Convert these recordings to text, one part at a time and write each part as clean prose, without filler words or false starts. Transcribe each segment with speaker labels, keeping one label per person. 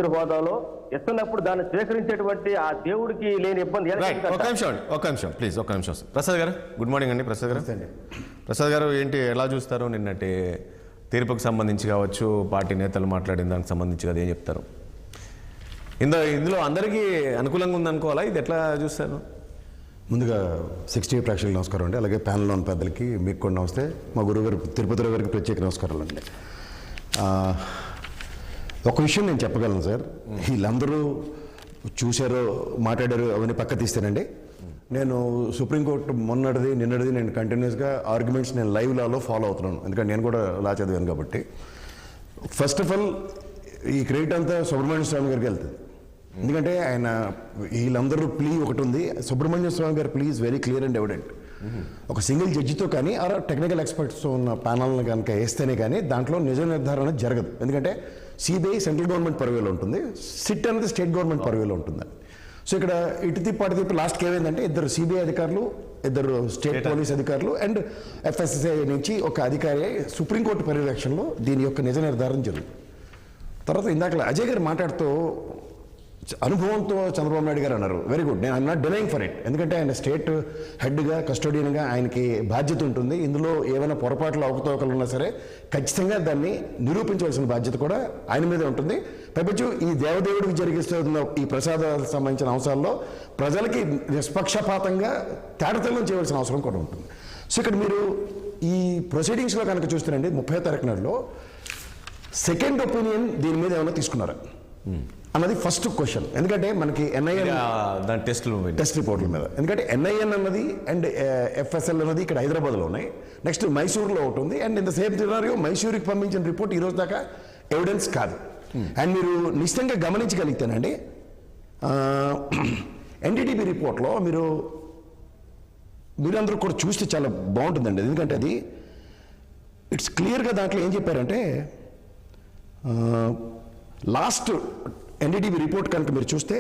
Speaker 1: ముఖ్యమంత్రి హోదాలో ఇస్తున్నప్పుడు దాన్ని స్వీకరించేటువంటి ఆ దేవుడికి లేని ఇబ్బంది
Speaker 2: ఒక నిమిషం ప్లీజ్, ఒక నిమిషం. ప్రసాద్ గారు, గుడ్ మార్నింగ్ అండి. ప్రసాద్ గారు, ప్రసాద్ గారు ఏంటి ఎలా చూస్తారు నిన్నటి తీర్పుకు సంబంధించి కావచ్చు, పార్టీ నేతలు మాట్లాడిన దానికి సంబంధించి కదా ఏం చెప్తారు? ఇందులో అందరికీ అనుకూలంగా ఉందనుకోవాలా, ఇది ఎట్లా చూస్తారు?
Speaker 3: ముందుగా 60 ప్రేక్షకులకు నమస్కారం అండి. అలాగే ప్యానల్లో ఉన్న పెద్దలకి మీకు కూడా నమస్తే. మా గురువు గారు తిరుపతి గారికి ప్రత్యేక నమస్కారాలు అండి. ఒక విషయం నేను చెప్పగలను సార్, వీళ్ళందరూ చూశారో మాట్లాడారు అవన్నీ పక్క తీస్తేనండి, నేను సుప్రీంకోర్టు మొన్నటిది నిన్నటిది నేను కంటిన్యూస్గా ఆర్గ్యుమెంట్స్ నేను లైవ్ లాలో ఫాలో అవుతున్నాను, ఎందుకంటే నేను కూడా లా చదివాను కాబట్టి. ఫస్ట్ ఆఫ్ ఆల్ ఈ క్రెడిట్ అంతా సుబ్రహ్మణ్య స్వామి గారికి వెళ్తుంది. ఎందుకంటే ఆయన వీళ్ళందరూ ప్లీ ఒకటి ఉంది, సుబ్రహ్మణ్య స్వామి గారి plea is very clear and evident. ఒక సింగిల్ జడ్జితో కానీ ఆ టెక్నికల్ ఎక్స్పర్ట్స్తో ఉన్న ప్యానల్ని కనుక వేస్తేనే కానీ దాంట్లో నిజ నిర్ధారణ జరగదు. ఎందుకంటే సిబిఐ సెంట్రల్ గవర్నమెంట్ పర్వేలో ఉంటుంది, సిట్ అనేది స్టేట్ గవర్నమెంట్ పర్వేలో ఉంటుంది. సో ఇక్కడ ఇటు తిప్పి లాస్ట్కి ఏమైందంటే ఇద్దరు సిబిఐ అధికారులు, ఇద్దరు స్టేట్ పోలీస్ అధికారులు అండ్ ఎఫ్ఎస్ఎస్ఐ నుంచి ఒక అధికారి సుప్రీంకోర్టు పర్యవేక్షణలో దీని యొక్క నిజ నిర్ధారణ జరుగుతుంది. తర్వాత ఇందాక అజయ్ గారు మాట్లాడుతూ అనుభవంతో చంద్రబాబు నాయుడు గారు అన్నారు, వెరీ గుడ్, నేను I'm not denying for it. ఎందుకంటే ఆయన స్టేట్ హెడ్గా కస్టోడియన్గా ఆయనకి బాధ్యత ఉంటుంది. ఇందులో ఏమైనా పొరపాట్లు అవకతవకలు ఉన్నా సరే ఖచ్చితంగా దాన్ని నిరూపించవలసిన బాధ్యత కూడా ఆయన మీదే ఉంటుంది. పైపచ్చు ఈ దేవదేవుడికి జరిగిస్తున్న ఈ ప్రసాదాలకు సంబంధించిన అంశాల్లో ప్రజలకి నిష్పక్షపాతంగా తేడతెల్లం చేయవలసిన అవసరం కూడా ఉంటుంది. సో ఇక్కడ మీరు ఈ ప్రొసీడింగ్స్లో కనుక చూస్తారండి, 30వ తారీఖు నాడులో సెకండ్ ఒపీనియన్ దీని మీద ఏమైనా తీసుకున్నారా అన్నది ఫస్ట్ క్వశ్చన్. ఎందుకంటే మనకి ఎన్ఐఎన్ టెస్ట్ రిపోర్ట్ల మీద, ఎందుకంటే ఎన్ఐఎన్ అన్నది అండ్ ఎఫ్ఎస్ఎల్ అన్నది ఇక్కడ హైదరాబాద్లో ఉన్నాయి, నెక్స్ట్ మైసూర్లో ఒకటి ఉంది. And in the same scenario మైసూర్కి పంపించిన రిపోర్ట్ ఈ రోజు దాకా ఎవిడెన్స్ కాదు. అండ్ మీరు నిశ్చితంగా గమనించగలిగితేనండి ఎన్డీటీవీ రిపోర్ట్లో మీరందరూ కూడా చూస్తే చాలా బాగుంటుందండి. ఎందుకంటే అది ఇట్స్ క్లియర్గా దాంట్లో ఏం చెప్పారంటే లాస్ట్ ఎన్డీటీవీ రిపోర్ట్ కనుక మీరు చూస్తే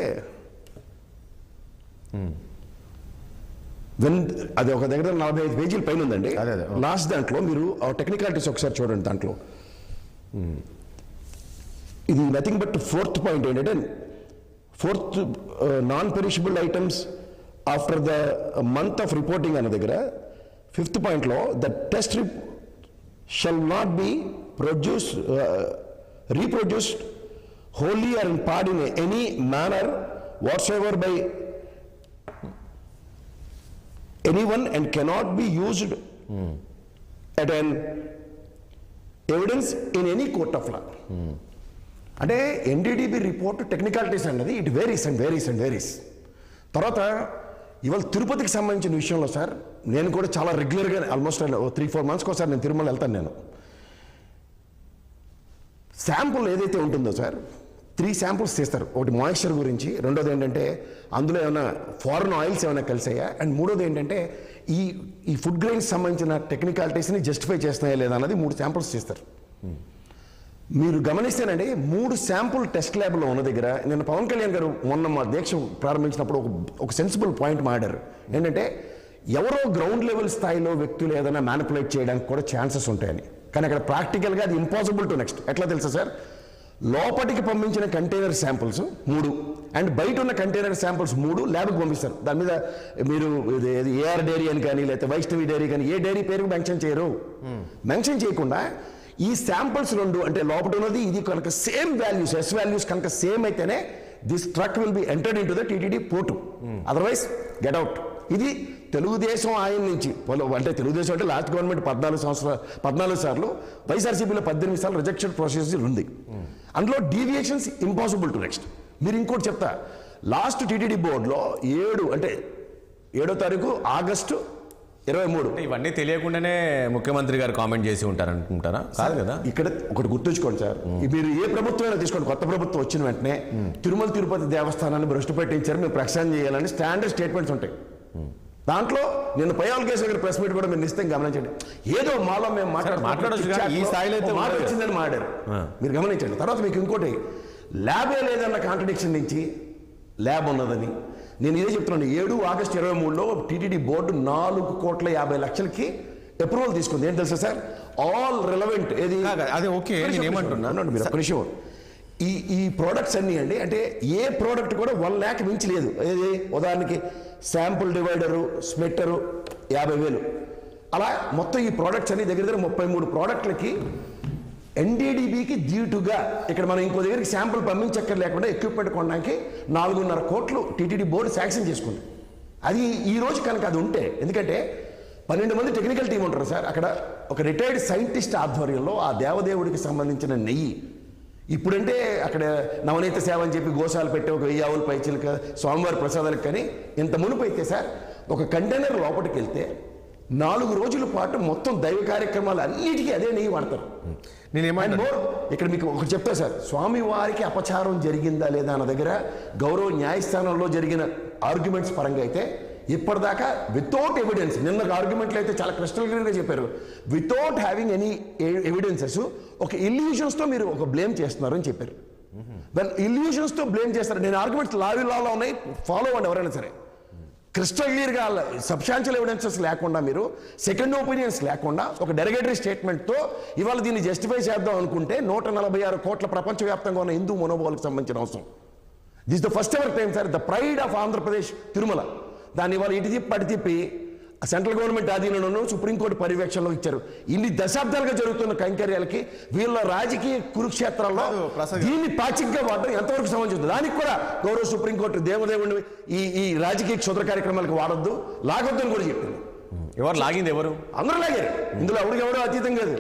Speaker 3: అది ఒక దగ్గర 45 పేజీల పైన ఉందండి. లాస్ట్ దాంట్లో మీరు టెక్నికాలిటీస్ ఒకసారి చూడండి. దాంట్లో ఇది నథింగ్ బట్ 4th పాయింట్ ఏంటంటే 4th non perishable items after the month of reporting అన్న దగ్గర 5th పాయింట్లో the test shall not be reproduced wholly or in part in any manner whatsoever by anyone and cannot be used at an evidence in any court of law. అంటే NDTV report technicalities అన్నది it varies and varies and varies. తర్వాత ఇవాళ తిరుపతికి సంబంధించిన విషయంలో sir నేను కూడా చాలా రెగ్యులర్గా ఆల్మోస్ట్ 3-4 మంత్స్కి ఒకసారి నేను తిరుమల వెళ్తాను. నేను శాంపుల్ ఏదైతే ఉంటుందో సార్ 3 శాంపుల్స్ చేస్తారు. ఒకటి మాయిశ్చర్ గురించి, రెండోది ఏంటంటే అందులో ఏమైనా ఫారెన్ ఆయిల్స్ ఏమైనా కలిసాయా, అండ్ మూడోది ఏంటంటే ఈ ఫుడ్ గ్రెయిన్స్ సంబంధించిన టెక్నికాలిటీస్ని జస్టిఫై చేస్తున్నాయా లేదా అన్నది 3 శాంపుల్స్ చేస్తారు. మీరు గమనిస్తేనండి 3 శాంపుల్ టెస్ట్ ల్యాబ్లో ఉన్న దగ్గర నేను పవన్ కళ్యాణ్ గారు మొన్న మా దీక్ష ప్రారంభించినప్పుడు ఒక సెన్సిబుల్ పాయింట్ మాట్లాడారు. ఏంటంటే ఎవరో గ్రౌండ్ లెవెల్ స్థాయిలో వ్యక్తులు ఏదైనా మ్యానిపులేట్ చేయడానికి కూడా ఛాన్సెస్ ఉంటాయని. కానీ అక్కడ ప్రాక్టికల్గా అది ఇంపాసిబుల్ టు నెక్స్ట్. ఎట్లా తెలుసా సార్, లోపలికి పంపించిన కంటైనర్ శాంపుల్స్ 3 అండ్ బయట ఉన్న కంటైనర్ శాంపుల్స్ 3 ల్యాబ్కి పంపిస్తారు. దాని మీద మీరు ఏఆర్ డైరీ అని కానీ లేకపోతే వైష్ణవి డైరీ కానీ ఏ డైరీ పేరు మెన్షన్ చేయరు. మెన్షన్ చేయకుండా ఈ శాంపుల్స్ 2 అంటే లోపల ఉన్నది ఇది కనుక సేమ్ వాల్యూస్ ఎస్ వాల్యూస్ కనుక సేమ్ అయితేనే this truck will be entered in to the TTD port, otherwise get out. ఇది తెలుగుదేశం ఆయన నుంచి అంటే తెలుగుదేశం అంటే లాస్ట్ గవర్నమెంట్ 14 సార్లు, వైఎస్ఆర్సీపీలో 18 సార్లు రిజెక్షన్ ప్రొసీజర్ ఉంది. అందులో డీవియేషన్స్ ఇంపాసిబుల్ టు నెక్స్ట్. మీరు ఇంకోటి చెప్తా, లాస్ట్ టీటీడీ బోర్డులో 7వ తారీఖు ఆగస్టు 23
Speaker 2: ఇవన్నీ తెలియకుండానే ముఖ్యమంత్రి గారు కామెంట్ చేసి ఉంటారు అనుకుంటారా? కాదు కదా.
Speaker 3: ఇక్కడ ఒకటి గుర్తుంచుకోండి సార్, మీరు ఏ ప్రభుత్వం తీసుకోండి, కొత్త ప్రభుత్వం వచ్చిన వెంటనే తిరుమల తిరుపతి దేవస్థానాన్ని భ్రష్టు పెట్టించారు, మేము ప్రక్షాళన చేయాలని స్టాండర్డ్ స్టేట్మెంట్స్ ఉంటాయి. దాంట్లో నేను పయ్యాల కేసు దగ్గర ప్రెస్ మీట్ కూడా మీరు నిశ్చితంగా గమనించండి. ఏదో మాలో మేము
Speaker 2: మాట్లాడొచ్చు ఈ స్థాయిలో అయితే
Speaker 3: మాట వచ్చిందని మాట్లాడారు, మీరు గమనించండి. తర్వాత మీకు ఇంకోటి ల్యాబే లేదన్న కాంట్రడిక్షన్ నుంచి ల్యాబ్ ఉన్నదని నేను ఇదే చెప్తున్నాను. 7 ఆగస్టు 23లో టీటీడీ బోర్డు 4,50,00,000కి అప్రూవల్ తీసుకుంది. ఏం తెలుసా సార్, ఆల్ రిలవెంట్ ఏది
Speaker 2: అది ఓకే. నేను ఏమంటున్నాను,
Speaker 3: మీరు ఒక నిమిషం, ఈ ప్రోడక్ట్స్ అన్నీ అండి, అంటే ఏ ప్రోడక్ట్ కూడా 1 lakh మించి లేదు. ఏది ఉదాహరణకి శాంపుల్ డివైడరు, స్మెట్టరు 50,000 అలా మొత్తం ఈ ప్రోడక్ట్స్ అన్ని దగ్గర 33 ప్రోడక్ట్లకి ఎన్డీడీబీకి డ్యూటుగా ఇక్కడ మనం ఇంకో దగ్గరికి శాంపుల్ పంపించక్కర్ లేకుండా ఎక్విప్మెంట్ కొనడానికి 4.5 కోట్లు టీటీడీ బోర్డు శాంక్షన్ చేసుకుంది. అది ఈ రోజు కనుక అది ఉంటే, ఎందుకంటే 12 మంది టెక్నికల్ టీం ఉంటారు సార్, అక్కడ ఒక రిటైర్డ్ సైంటిస్ట్ ఆధ్వర్యంలో ఆ దేవదేవుడికి సంబంధించిన నెయ్యి, ఇప్పుడంటే అక్కడ నవనీత సేవ అని చెప్పి గోశాలు పెట్టి ఒక 1000 ఆవుల పైచీలక స్వామివారి ప్రసాదాలకు, కానీ ఇంత మునుపు అయితే సార్ ఒక కంటైనర్ లోపలికి వెళ్తే 4 రోజుల పాటు మొత్తం దైవ కార్యక్రమాలు అన్నిటికీ అదే నెయ్యి వాడతారు. ఇక్కడ మీకు ఒకటి చెప్తా సార్, స్వామి వారికి అపచారం జరిగిందా లేదా అన్న దగ్గర గౌరవ న్యాయస్థానంలో జరిగిన ఆర్గ్యుమెంట్స్ పరంగా అయితే ఇప్పటిదాకా వితౌట్ ఎవిడెన్స్, నిన్న ఆర్గ్యుమెంట్లు అయితే చాలా క్రిస్టల్ క్లియర్గా చెప్పారు, వితౌట్ హ్యావింగ్ ఎనీ ఎవిడెన్సెస్ ఒక ఇల్యూషన్స్తో మీరు ఒక బ్లేమ్ చేస్తున్నారు అని చెప్పారు. దాని ఇల్యూషన్స్తో బ్లేమ్ చేస్తారు. నేను ఆర్గ్యుమెంట్స్ లాలో ఉన్నాయి, ఫాలో అవ్వండి ఎవరైనా సరే. క్రిస్టల్ క్లియర్గా సబ్స్టాన్షియల్ ఎవిడెన్సెస్ లేకుండా, మీరు సెకండ్ ఒపీనియన్స్ లేకుండా ఒక డెరిగేటరీ స్టేట్మెంట్తో ఇవాళ దీన్ని జస్టిఫై చేద్దాం అనుకుంటే 146 కోట్ల ప్రపంచవ్యాప్తంగా ఉన్న హిందూ మనోభావాలకు సంబంధించిన అవసరం. This the first ever time sir, the pride of Andhra Pradesh Tirumala, దాన్ని ఇవాళ ఇటు తిప్పి అటు తిప్పి సెంట్రల్ గవర్నమెంట్ ఆధీనంలోనూ సుప్రీంకోర్టు పర్యవేక్షణలో ఇచ్చారు. ఇన్ని దశాబ్దాలుగా జరుగుతున్న కైంకర్యాలకి వీళ్ళ రాజకీయ కురుక్షేత్రాల్లో దీన్ని పాచిక్గా వాడడం ఎంతవరకు సమంజసం? దానికి కూడా గౌరవ సుప్రీంకోర్టు దేవదేవుడిని ఈ రాజకీయ క్షుద్ర కార్యక్రమాలకు వాడొద్దు, లాగొద్దు అని కూడా చెప్పింది.
Speaker 2: ఎవరు లాగింది? ఎవరు?
Speaker 3: అందరూ లాగారు. ఇందులో ఎవరికెవరో అతీతం కాదు.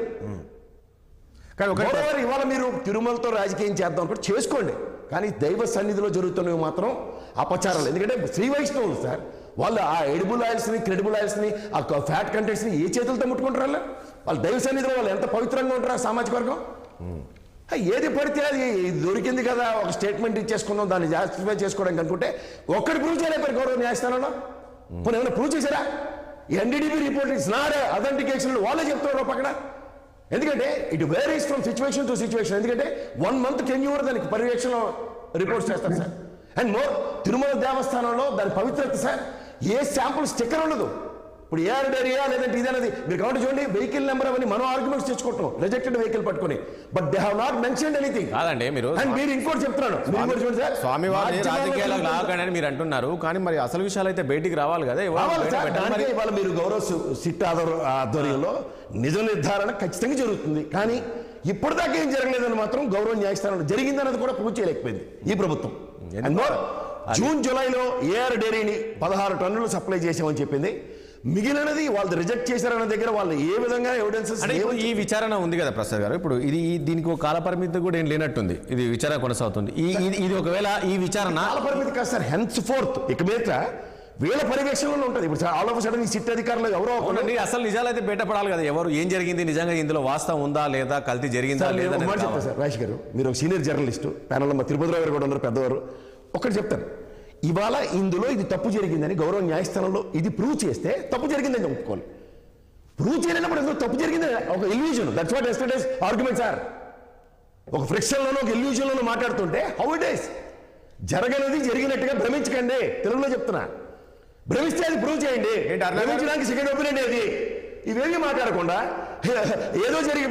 Speaker 3: కానీ ఇవాళ మీరు తిరుమలతో రాజకీయం చేద్దాం అనుకుంటే చేసుకోండి, కానీ దైవ సన్నిధిలో జరుగుతున్నవి మాత్రం అపచారాలు. ఎందుకంటే శ్రీ వైష్ణవులు సార్, వాళ్ళు ఆ ఎడిబుల్ ఆయిల్స్ని, క్రెడిబుల్ ఆయిల్స్ని, ఆ ఫ్యాట్ కంటెంట్స్ని ఏ చేతులతో ముట్టుకుంటారు? వాళ్ళు దైవ సన్నిధిలో వాళ్ళు ఎంత పవిత్రంగా ఉంటారు ఆ సామాజిక వర్గం. ఏది పడితే అది దొరికింది కదా ఒక స్టేట్మెంట్ ఇచ్చేసుకుందాం, దాన్ని జాస్టిఫై చేసుకోవడానికి అనుకుంటే ఒక్కటి ప్రూవ్ చేయలేపారు గౌరవ న్యాయస్థానంలో. కొన్ని ఏమైనా ప్రూవ్ చేశారా? NDDB report it's not authentication వాళ్ళే చెప్తున్నారు పక్కన. ఎందుకంటే it varies from situation to situation. ఎందుకంటే 1 month టెన్యూర్ దానికి పర్యవేక్షణ రిపోర్ట్స్ చేస్తారు సార్. అండ్ మోర్, తిరుమల దేవస్థానంలో దాని పవిత్రత సార్, ఏ శాంపుల్ స్టిక్కర్ ఉండదు. ఇప్పుడు ఏఆర్ డేరియా లేదంటే ఇదన్నది మీరు కౌంట్ చూడండి, వెహికల్ నెంబర్ అవన్నీ మనం ఆర్గ్యుమెంట్స్ తెచ్చుకుంటాం రిజెక్టెడ్ వెహికల్ పట్టుకొని, but they have not mentioned anything.
Speaker 2: కాదండి, మీరు
Speaker 3: అండ్ మీరు ఇంకోటి చెప్తున్నాను,
Speaker 2: స్వామివారిని రాజకీయాలకు లాగాలని మీరు అంటున్నారు, కానీ మరి అసలు విషయాలు అయితే బయటికి రావాలి కదా.
Speaker 3: ఇవాళ మీరు గౌరవ సిట్ ఆధ్వర్యంలో నిజ నిర్ధారణ ఖచ్చితంగా జరుగుతుంది, కానీ ఇప్పటిదాకా ఏం జరగలేదని మాత్రం గౌరవ న్యాయస్థానంలో జరిగిందన్నది కూడా ప్రూవ్ చేయలేకపోయింది ఈ ప్రభుత్వం. జూన్ జూలైలో ఏఆర్ డైరీని 16 టన్నులు సప్లై చేసామని చెప్పింది, మిగిలినది వాళ్ళు రిజెక్ట్ చేశారన్న దగ్గర వాళ్ళు ఏ విధంగా ఎవిడెన్సెస్.
Speaker 2: ఈ విచారణ ఉంది కదా ప్రసాద్ గారు, ఇప్పుడు దీనికి ఒక కాల పరిమితి కూడా ఏం లేనట్టుంది, ఇది విచారణ కొనసాగుతుంది. ఇది ఒకవేళ ఈ విచారణ
Speaker 3: కాల పరిమితి కాదు సార్, హెన్స్ ఫోర్త్ ఇక మీద వీళ్ళ పర్యవేక్షణలో ఉంటుంది. ఇప్పుడు ఆల్ ఆఫ్ సడన్ ఈ సిట్ అధికారులు ఎవరో
Speaker 2: ఒకటి అసలు నిజాలు అయితే బయటపడాలి కదా, ఎవరు ఏం జరిగింది, నిజంగా ఇందులో వాస్తవం ఉందా లేదా, కల్తీ జరిగిందా లేదా.
Speaker 3: చెప్తాను సార్ రాజేష్ గారు, మీరు ఒక సీనియర్ జర్నలిస్టు, ప్యానల్లో మా తిరుపతిరావు గారు కూడా ఉన్నారు పెద్దవారు. ఒకటి చెప్తాను, ఇవాళ ఇందులో ఇది తప్పు జరిగిందని గౌరవ న్యాయస్థానంలో ఇది ప్రూవ్ చేస్తే తప్పు జరిగిందని ఒప్పుకోవాలి. ప్రూవ్ చేయలేనప్పుడు ఎందుకు తప్పు జరిగిందని ఒక illusion, that's what yesterday's argument sir. ఒక ఫ్రిక్షన్లోనో ఒక ఇల్యూజన్లోనో మాట్లాడుతుంటే హౌ ఇట్ ఈస్, జరగనిది జరిగినట్టుగా భ్రమించకండి. తెలుగులో చెప్తున్నా, భ్రమిస్తే అది ప్రూవ్ చేయండి. భ్రమించడానికి సెకండ్ ఒపీనియన్ ఏది? ఇవేమీ మాట్లాడకుండా ఏదో జరిగి